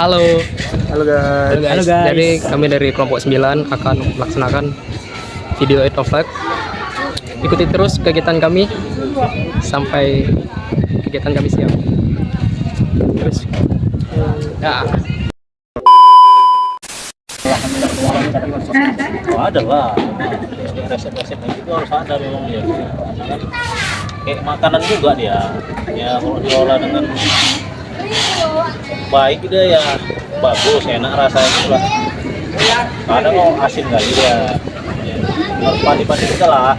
Halo. Halo guys. Halo guys. Jadi kami dari kelompok 9 akan melaksanakan video Eid of Flag. Ikuti terus kegiatan kami sampai kegiatan kami siap. Terus ya. Oh, ada lah. Resep-resepnya itu harus ada memang dia. Kayak makanan juga dia. Ya kalau diolah dengan baik dia ya bagus, enak rasanya juga. Kadang kalau asin kali dia. Harus padi-padi kita lah.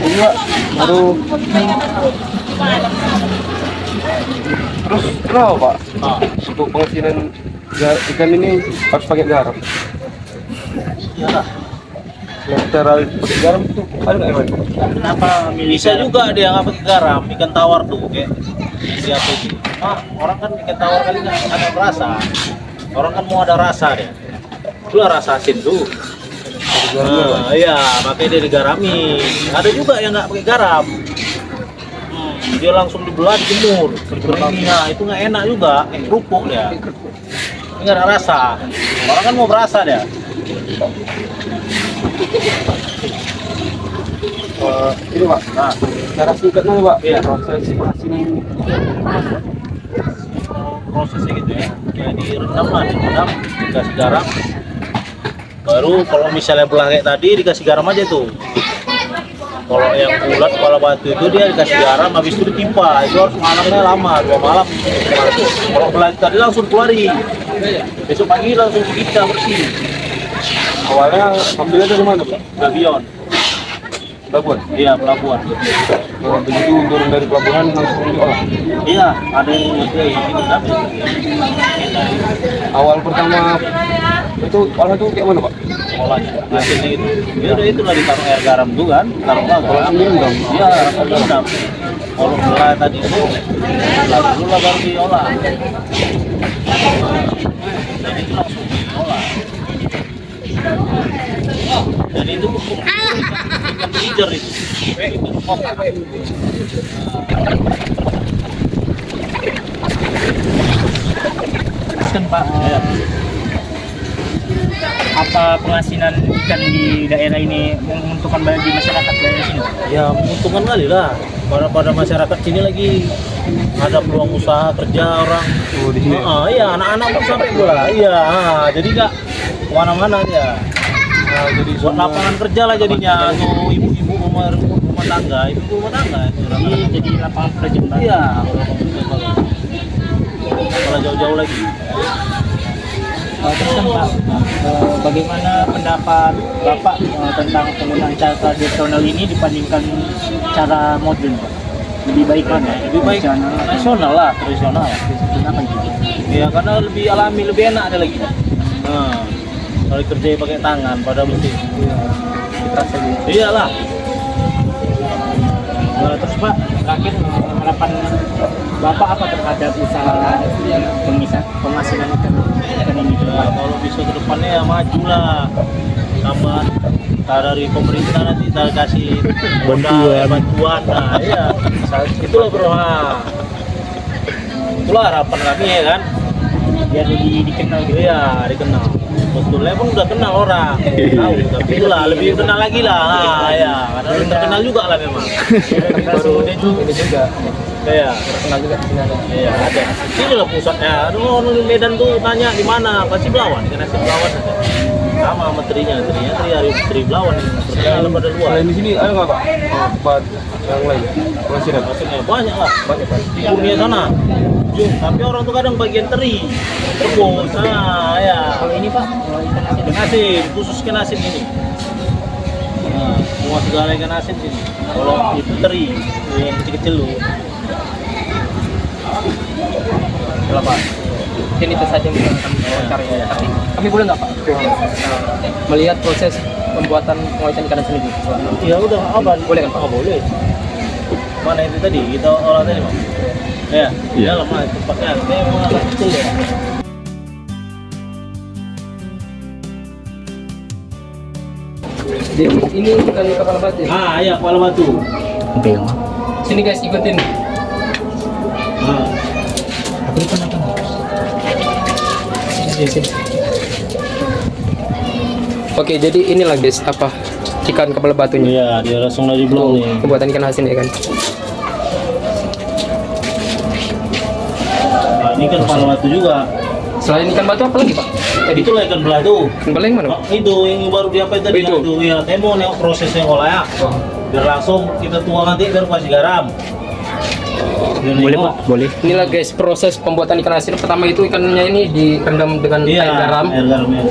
Ini Pak, baru terus kenapa Pak? Untuk pengasinan ikan ini harus pakai garam. Iyalah. Cara pakai garam itu ada nggak Pak? Kenapa bisa juga dia nggak pakai garam, ikan tawar tuh kayak siapa itu. Orang kan ikan tawar kali nggak ada rasa. Orang kan mau ada rasa dia. Itulah rasa asin tuh. Iya, makanya dia digarami. Ada juga yang nggak pakai garam. Dia langsung dibelah, dijemur, nah itu nggak enak juga, kerupuk dia. Ini nggak ada rasa. Orang kan mau berasa dia. Ini Pak, nah, cara singkatnya Pak, Iya. proses pengasinan ini. Prosesnya gitu ya. Ya direndam lah, direndam, dikasih garam. Baru kalau misalnya belah kayak tadi dikasih garam aja tuh. Kalau yang bulat kepala batu itu dia dikasih garam, habis itu ditimpa. Itu harus malamnya lama, 2 malam. Kalau belah tadi langsung keluarin. Besok pagi langsung kita bersih. Awalnya ambilnya dari mana Pak? Gabion. Pelabuhan? Iya, pelabuhan. Begitu turun dari pelabuhan langsung diolah. Iya, ada yang ngerti gitu kan. Awal pertama itu olah itu kayak mana Pak? Olahnya, hasilnya itu. Ya udah itulah ditaruh air garam tuh kan, taruh Kalau garam. sendiri dong. Iya, langsung direndam. Kalau belah tadi itu, belah dulu lah baru diolah. Dan itu langsung diolah. Dan itu ikan hijau itu. Teruskan Pak, Ya. apa pengasinan ikan di daerah ini menguntungkan bagi masyarakat daerah sini? Ya menguntungkan kali lah. Pada masyarakat sini lagi ada peluang usaha kerja orang. Oh, di sini. Iya, anak-anak pun sampai bola. Iya, jadi nggak kemana-mana ya. Nah, jadi Buat lapangan kerja lah jadinya tuh ibu-ibu rumah tangga, ibu rumah tangga itu. Jadi lapangan pekerjaan Pak. Iya, kalau jauh-jauh lagi. Teruskan Pak, bagaimana pendapat Bapak tentang penggunaan cara tradisional ini dibandingkan cara modern Pak? Lebih baik mana? Lebih baik nasional lah, tradisional. Kenapa gitu? Iya, karena lebih alami, lebih enak ada lagi. Nah, kalau kerja pakai tangan pada mesin. Iyalah. Terus Pak, terakhir harapan Bapak apa terhadap usaha pengasinan ikan ini? Ya, kalau bisa ke depannya ya maju lah. Tambah dari pemerintah nanti kita kasih bantuan. Nah, iya. Itulah bro. Itulah harapan kami ya kan. Biar dikenal gitu. Iya, dikenal. Betulnya pun udah kenal orang. Tahu, tapi itulah lebih kenal lagi lah. Nah, ya, karena udah terkenal juga lah memang. Baru dia juga ini juga. Iya. Terkenal juga di sini ada. Iya, ada. Sini lah pusatnya. Aduh, orang Medan tuh tanya di mana? Pasti Belawan, kan nasi Belawan ada. Sama sama terinya hari teri Belawan ini. Terkenal pada luar. Selain di sini ada nggak Pak? Tempat yang lain pengasinan? Maksudnya banyak lah. Banyak Pak. Di Kurnia sana. Tapi orang tuh kadang bagian teri. Rebus. Nah, ya. Kalau ini Pak, Ikan asin, khusus ikan asin ini. Nah, semua segala ikan asin sini. Kalau itu teri, yang kecil-kecil lu. Pak. Mungkin itu saja yang bisa kami wawancara ya. Tapi kami boleh nggak Pak melihat proses pembuatan pengolahan ikan asin ini? Ya udah, apa? Boleh kan Pak? Oh, boleh. Mana itu tadi? Kita olah tadi, Bang. Ya, dalam lah tempatnya. Ini memang agak kecil ya. Ini bukan kepala batu ya? Iya, kepala batu. Sini guys, ikutin. Sini. Oke, jadi inilah guys apa ikan kepala batunya. Iya, dia langsung dari blong nih. Pembuatan ikan asin ya kan. Nah, ini kan kepala batu juga. Selain ikan batu apa lagi pak? Tadi Itu lah ikan belah itu. ikan bala yang mana pak? Itu yang baru diapain tadi Itu. itu. Ya, temo nengok prosesnya ngolah ya. Biar langsung kita tuang nanti biar kasih garam. Biar Boleh nengok. pak, boleh. Inilah guys proses pembuatan ikan asin. Pertama itu ikannya ini direndam dengan Iya, air garam. Air garam ya.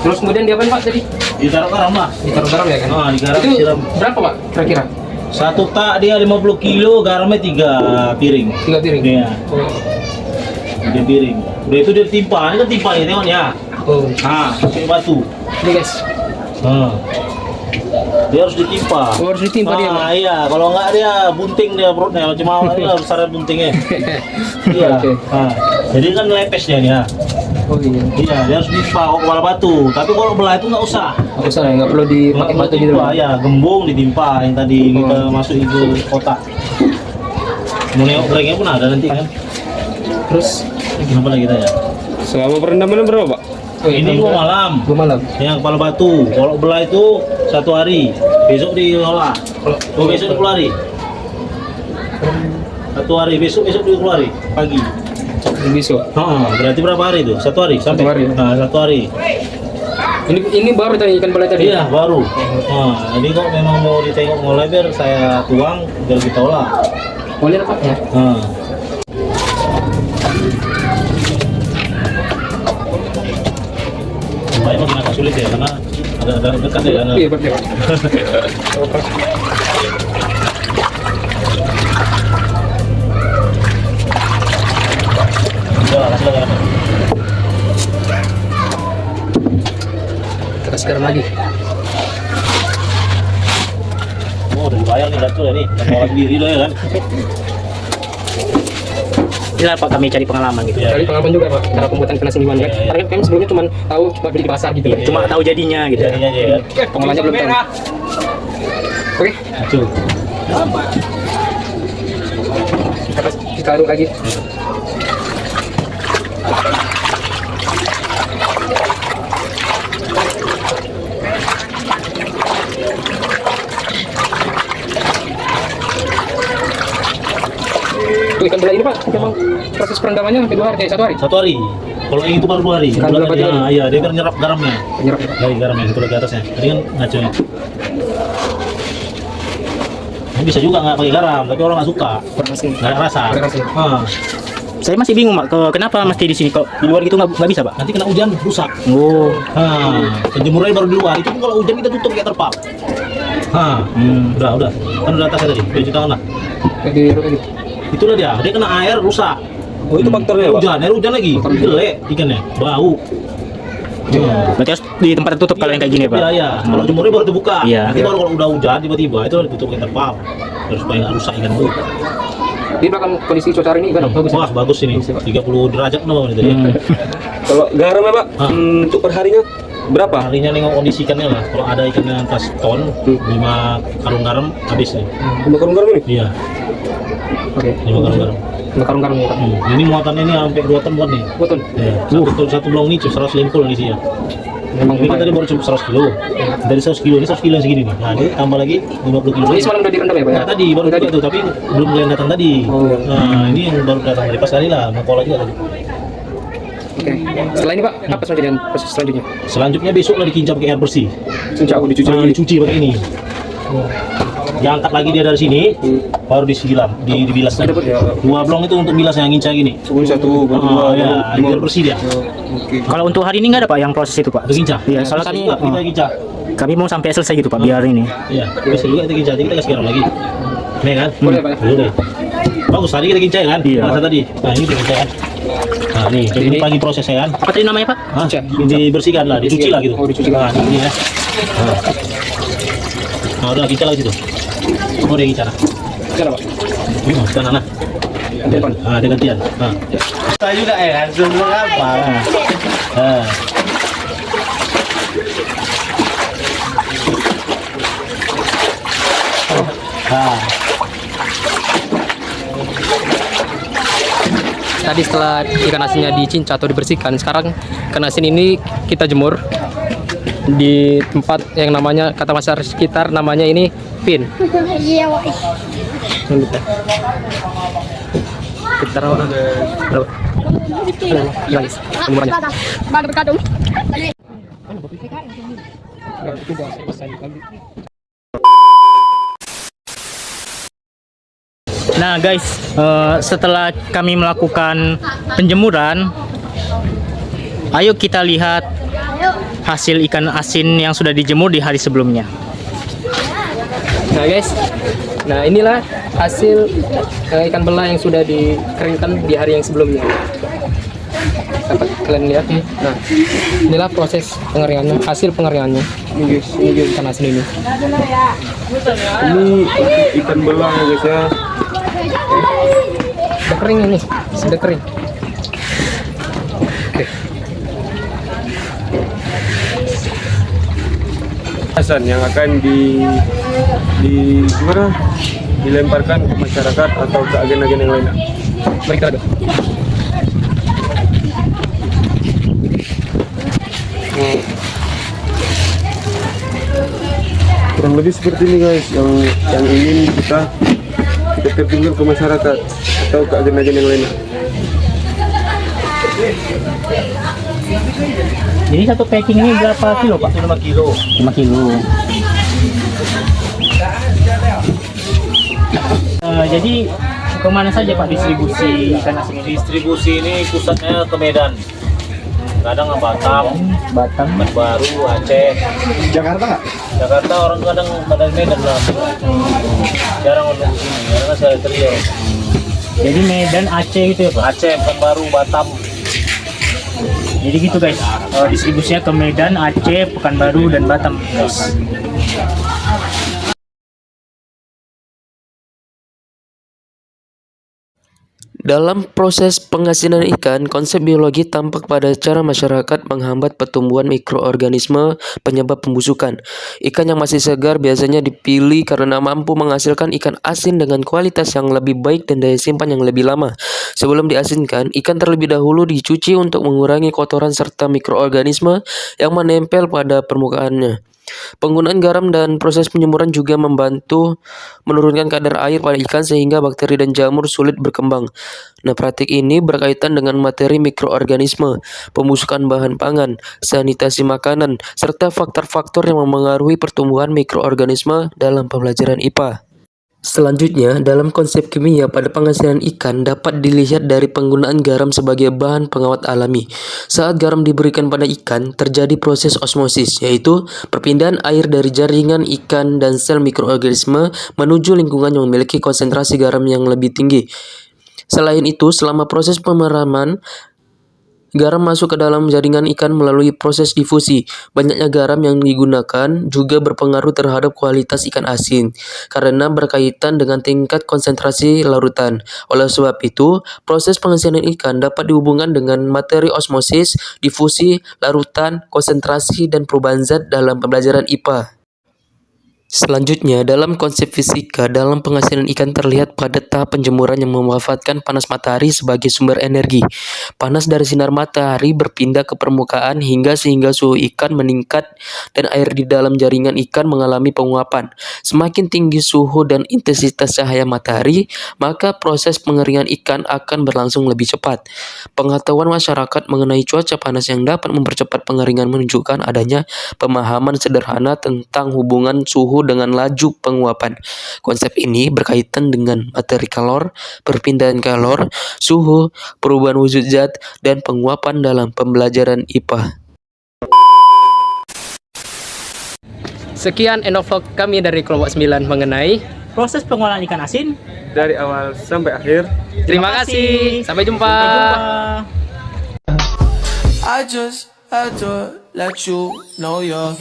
Terus kemudian diapain pak tadi? Ditaruh garam lah. Ditaruh garam ya kan? Ah, digaram, Itu siram. berapa pak kira-kira? Satu tak dia 50 kilo, garamnya 3 piring. 3 piring. Iya, Oh. 3 piring. Udah itu dia timpa, ini kan timpa nih tengok ya. Oh. Nah, pakai batu. Ini guys. Dia harus ditimpa. Oh, harus ditimpa dia, Pak? Iya, kalau enggak dia bunting dia perutnya macam awal ini harus ada buntingnya. Iya. Oke. Nah, jadi kan lepes dia nih ya. Oh iya. Iya, dia harus ditimpa kepala batu. Tapi kalau belah itu nggak usah. Nggak usah ya, nggak perlu dipakai batu gitu. Ditimpa, ya, gembung ditimpa yang tadi kita masuk itu kotak. Mau nengok gorengnya pun ada nanti kan. Terus Kenapa lagi kita ya? Selama perendaman berapa pak? oh, iya, Ini 2 malam. 2 malam. Yang kepala batu. Kalau belah itu 1 hari. Besok diolah. Oh, besok dikeluari. 1 hari. Besok dikeluari pagi. Besok. Berarti berapa hari itu? 1 hari sampai. 1 hari. Nah, 1 hari. Ini baru tadi ikan bala tadi. Iya, baru. Ini kok memang mau ditengok ngolah biar saya tuang biar kita olah. Boleh pak ya? Cuma itu agak sulit ya karena ada dekat ya karena. Iya betul. Udah, kasih lagi apa? Kita kasih garam lagi. Oh, udah dibayar nih Datul ya nih. Orang sendiri loh ya kan. Inilah Pak kami cari pengalaman gitu. Iya. Cari pengalaman juga pak cara pembuatan ikan asin gimana kan? Iya, iya. Karena kan kami sebelumnya cuma tahu beli di pasar gitu loh. Cuma tahu jadinya gitu. Jadinya aja ya. Pengolahannya belum tahu. Oke, Tuh. kita aduk lagi. Tuh ikan bela ini pak, memang proses perendamannya sampai 2 hari, 1 hari. 1 hari. Kalau yang itu baru 2 hari. Ikan berapa Ya, hari? iya, dia kan nyerap garamnya. Penyerap. Dari garamnya itu lagi atasnya. Tadi kan ngaconya. Ini bisa juga nggak pakai garam, tapi orang nggak suka. Kurang asin. Nggak ada rasa. Kurang asin. Saya masih bingung Pak, kenapa mesti di sini kok di luar gitu nggak bisa Pak? Nanti kena hujan rusak. Oh. Penjemurannya baru di luar. Itu pun kalau hujan kita tutup kayak terpal. Udah. Kan udah atasnya tadi. Udah cuci tangan lah. Jadi lagi. Itulah dia kena air rusak. Oh itu faktornya pak? Air hujan lagi. Jelek ikannya, bau. Berarti harus di tempat tertutup kalau yang kayak gini Pak. Iya. Kalau jemurnya baru dibuka. Iya. Nanti baru kalau udah hujan tiba-tiba itu ditutup kayak terpal. Terus supaya nggak rusak ikan itu. Di belakang kondisi cuaca hari ini kan bagus. Wah, bagus ini. 30 derajat no ini tadi. Kalau garamnya pak, untuk perharinya berapa? Harinya nengok kondisi ikannya lah. Kalau ada ikannya atas ton, 5 karung garam habis nih. 5 karung garam ini? Iya, Oke. 5 karung garam. Karung-karung ya pak. Ini muatannya ini sampai 2 ton buat nih. Betul. Iya. Satu blong ini 150 di sini ya. Memang Ini kan tadi baru cuma 100 kilo. Dari 100 kilo ini 100 kilo yang segini nih. Nah, ini tambah lagi 50 kilo. Ini semalam udah direndam ya pak ya? Nah, tadi baru tadi tuh, tapi belum yang datang tadi. Oh. Nah, ini yang baru datang dari pas tadi lah, mau kola juga tadi. Oke. Setelah ini pak, apa selanjutnya? Proses selanjutnya? Selanjutnya besok lah dikincap pakai air bersih. Sejak aku dicuci Nah, lagi. dicuci pakai ini. Diangkat lagi dia dari sini, baru disilam, dibilas lagi. Ada, Pak? 2 blong itu untuk bilas yang ngincang gini. Satu, baru 2, Ya, baru biar bersih dia. Oke. Kalau untuk hari ini nggak ada Pak yang proses itu Pak? Udah kincang. Iya, soalnya kami kita kincang. kami mau sampai selesai gitu Pak biar ini. Iya, bisa juga kita kincang. Jadi kita kasih garam lagi. Nih kan? Boleh, Pak. Boleh. Bagus, tadi kita kincang kan? Iya. Masa tadi. Nah, ini kita kincang kan. Nah, nih, ini pagi prosesnya kan. Apa tadi namanya Pak? Hah? Dibersihkan lah, dicuci lah gitu. Oh, dicuci. Nah, ini ya. Nah, udah kincang lagi situ. Oh, dia kincang. Sekarang pak. Sekarang nah. Depan. Ah, dia gantian. Saya juga ya kan, sebelum apa? tadi setelah ikan asinnya dicinca atau dibersihkan, sekarang ikan asin ini kita jemur di tempat yang namanya, kata masyarakat sekitar namanya ini pin. Ini kita taruh guys, jemurannya. Nah guys, setelah kami melakukan penjemuran, ayo kita lihat hasil ikan asin yang sudah dijemur di hari sebelumnya. Nah guys, nah inilah hasil ikan bela yang sudah dikeringkan di hari yang sebelumnya. Dapat kalian lihat nih. Nah, inilah proses pengeringannya, hasil pengeringannya. Ini guys, Ikan asin ini. ini ikan belang ya guys ya. Sudah kering ini, sudah kering. Oke. Asan yang akan gimana? Dilemparkan ke masyarakat atau ke agen-agen yang lain. Mari kita lihat. Kurang lebih seperti ini guys, yang ingin kita terjun ke masyarakat atau ke agen-agen yang lain. Jadi satu packing ini berapa kilo Pak? 5 kilo. 5 kilo. Jadi kemana saja Pak distribusi ikan asin ini? Distribusi ini pusatnya ke Medan. Kadang ke Batam, Baru, Aceh. Jakarta nggak? Jakarta orang kadang pada Medan lah. Jarang untuk sini, karena saya trio. Jadi Medan, Aceh gitu ya Pak? Aceh, Pekanbaru, Batam. Jadi gitu guys, distribusinya ke Medan, Aceh, Pekanbaru, dan Batam guys. Dalam proses pengasinan ikan, konsep biologi tampak pada cara masyarakat menghambat pertumbuhan mikroorganisme penyebab pembusukan. Ikan yang masih segar biasanya dipilih karena mampu menghasilkan ikan asin dengan kualitas yang lebih baik dan daya simpan yang lebih lama. Sebelum diasinkan, ikan terlebih dahulu dicuci untuk mengurangi kotoran serta mikroorganisme yang menempel pada permukaannya. Penggunaan garam dan proses penjemuran juga membantu menurunkan kadar air pada ikan sehingga bakteri dan jamur sulit berkembang. Nah, praktik ini berkaitan dengan materi mikroorganisme, pembusukan bahan pangan, sanitasi makanan, serta faktor-faktor yang memengaruhi pertumbuhan mikroorganisme dalam pembelajaran IPA. Selanjutnya, dalam konsep kimia pada pengasinan ikan dapat dilihat dari penggunaan garam sebagai bahan pengawet alami. Saat garam diberikan pada ikan, terjadi proses osmosis, yaitu perpindahan air dari jaringan ikan dan sel mikroorganisme menuju lingkungan yang memiliki konsentrasi garam yang lebih tinggi. Selain itu, selama proses pemeraman, garam masuk ke dalam jaringan ikan melalui proses difusi. Banyaknya garam yang digunakan juga berpengaruh terhadap kualitas ikan asin, karena berkaitan dengan tingkat konsentrasi larutan. Oleh sebab itu, proses pengasinan ikan dapat dihubungkan dengan materi osmosis, difusi, larutan, konsentrasi, dan perubahan zat dalam pembelajaran IPA. Selanjutnya, dalam konsep fisika, dalam pengasinan ikan terlihat pada tahap penjemuran yang memanfaatkan panas matahari sebagai sumber energi. Panas dari sinar matahari berpindah ke permukaan sehingga suhu ikan meningkat dan air di dalam jaringan ikan mengalami penguapan. Semakin tinggi suhu dan intensitas cahaya matahari, maka proses pengeringan ikan akan berlangsung lebih cepat. Pengetahuan masyarakat mengenai cuaca panas yang dapat mempercepat pengeringan menunjukkan adanya pemahaman sederhana tentang hubungan suhu dengan laju penguapan. Konsep ini berkaitan dengan materi kalor, perpindahan kalor, suhu, perubahan wujud zat, dan penguapan dalam pembelajaran IPA. Sekian endovlog kami dari kelompok 9 mengenai Proses pengolahan ikan asin. Dari awal sampai akhir. Terima kasih. Sampai jumpa. Sampai jumpa. I just had to let you know you're